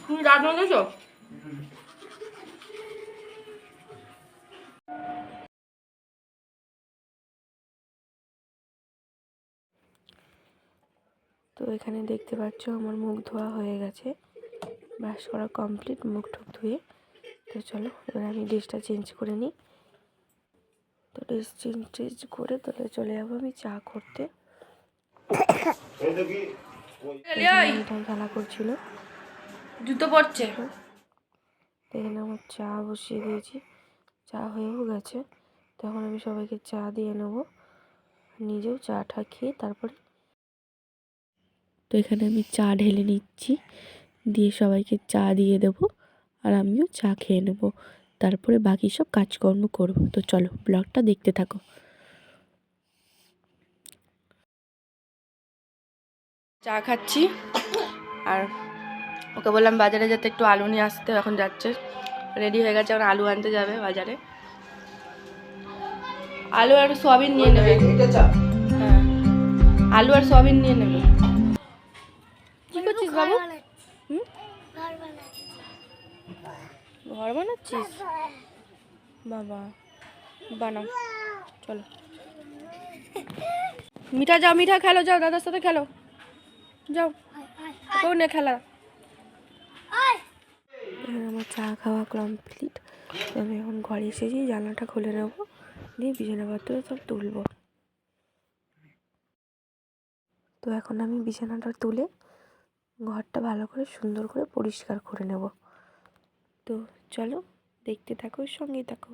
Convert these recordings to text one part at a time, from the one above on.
তুমি রাত মেরেছো? তো এখানে দেখতে পাচ্ছ আমার মুখ ধোয়া হয়ে গেছে, ব্রাশ করা কমপ্লিট, মুখ টুক ধুয়ে। তো চলো এবার আমি ড্রেসটা চেঞ্জ করে নিই। তো ড্রেস চেঞ্জ করে তাহলে চলে যাবো আমি চা করতে। মিঠাই খেলা করছিল, জুতো পড়ছে। এখানে আমার চা বসিয়ে দিয়েছি, চা হয়েও গেছে। তখন আমি সবাইকে চা দিয়ে নেবো, নিজেও চাটা খেয়ে তারপরে। তো এখানে আমি চা ঢেলে নিচ্ছি, দিয়ে সবাইকে চা দিয়ে দেবো, আর আমিও চা খেয়ে নেব, তারপরে বাকি সব কাজকর্ম করব। তো চলো ব্লগটা দেখতে থাকো। চা খাচ্ছি, আর ওকে বললাম বাজারে যেতে, একটু আলু নিয়ে আসতে। এখন যাচ্ছে, রেডি হয়ে গেছে, এখন আলু আনতে যাবে বাজারে। আলু আর সয়াবিন নিয়ে নেবে। হ্যাঁ, আলু আর সয়াবিন নিয়ে নেবে। কি করছিস বাবু? হুম, ঘর বানাচ্ছিস? বাবা বানাও, চলো। মিঠা যাও, মিঠা খেলো, যাও দাদার সাথে খেলো, যাও। কেউ নে খেলা। আমার চা খাওয়া কমপ্লিট। আমি এখন ঘরে এসেছি, জানলাটা খুলে নেবো, দিয়ে বিছানাপত্র সব তুলবো। তো এখন আমি বিছানাটা তুলে ঘরটা ভালো করে সুন্দর করে পরিষ্কার করে নেব। তো চলো দেখতে থাকো, সঙ্গেই থাকো।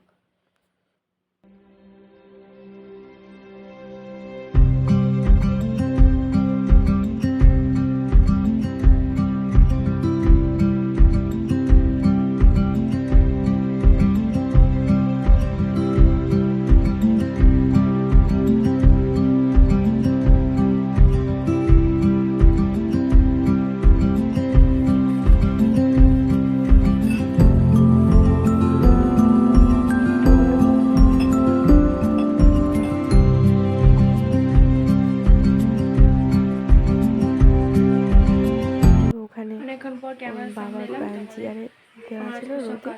বাবার প্যান্ট চেয়ারে দেওয়া ছিল রোদে,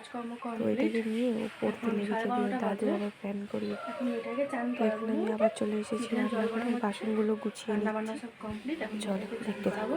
তো এটাকে নিয়ে ও পড়তে লেগেছে, দিয়ে দাদু আবার ফ্যান করিয়ে। তো এখন আমি আবার চলে এসেছি রান্নাঘরে, বাসনগুলো গুছিয়ে নিচ্ছি। চলো দেখতে থাকো।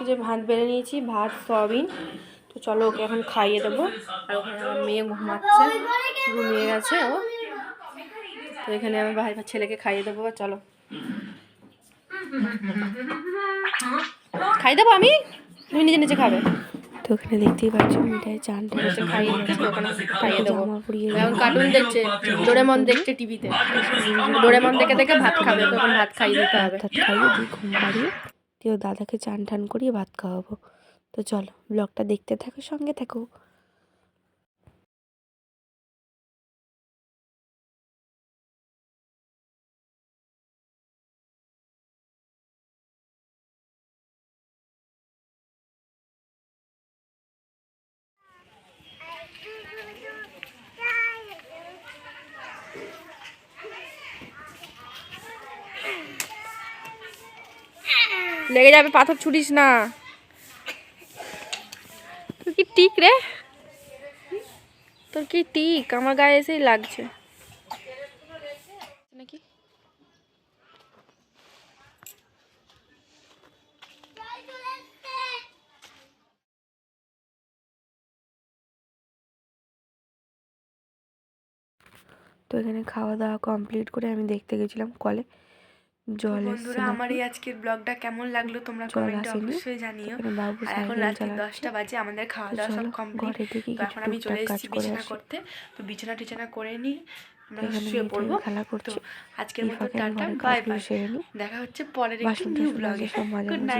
যে ভাত বেড়ে নিয়েছি, ভাত সয়াবিন। তো চলো ওকে এখন খাইয়ে দেবো। আর ওখানে আমার মেয়ে ঘুমাচ্ছে, ঘুমিয়ে গেছে ও। তো এখানে আমি ভাই ছেলেকে খাইয়ে দেবো। চলো খাই দেবো আমি, তুমি নিজে নিজে খাবে। তো ওখানে দেখতেই পাচ্ছ মিঠাই চান ঢেলেছে, খাইয়ে দিচ্ছি, ওখানে খাইয়ে দেবো। এখন কার্টুন দেখছে, ডোরেমন দেখছে টিভিতে। ডোরেমন দেখে দেখে ভাত খাবে, তখন ভাত খাইয়ে দিতে হবে। ভাত খাইয়ে দিয়ে ঘুম পাড়িয়ে দিয়ে দাদাকে চান টান করিয়ে ভাত খাওয়াবো। তো চলো ব্লগটা দেখতে থাকো, সঙ্গে থাকো। লেগে যাবে, পাথর ছুটিস না। তোর কি টিক রে, তোর কি টিক, আমার গায়ে এসেই লাগছে নাকি। তো এখানে খাওয়া দাওয়া কমপ্লিট করে আমি দেখতে গেছিলাম কলে, জল বন্ধুরা, আমার এই আজকের ব্লগটা কেমন লাগলো তোমরা কমেন্টে অবশ্যই জানিও। আর এখন রাত্রি 10টা বাজে, আমাদের খাওয়া দাওয়া সব কমপ্লিট। তো এখন আমি চলে এসেছি বিছানা করতে। তো বিছানা টিছানা করে নিই, আমরা শুয়ে পড়বো। তো আজকের মতো টাটা, বাই বাই। দেখা হচ্ছে পরের একটি নিউ ব্লগে। Good night.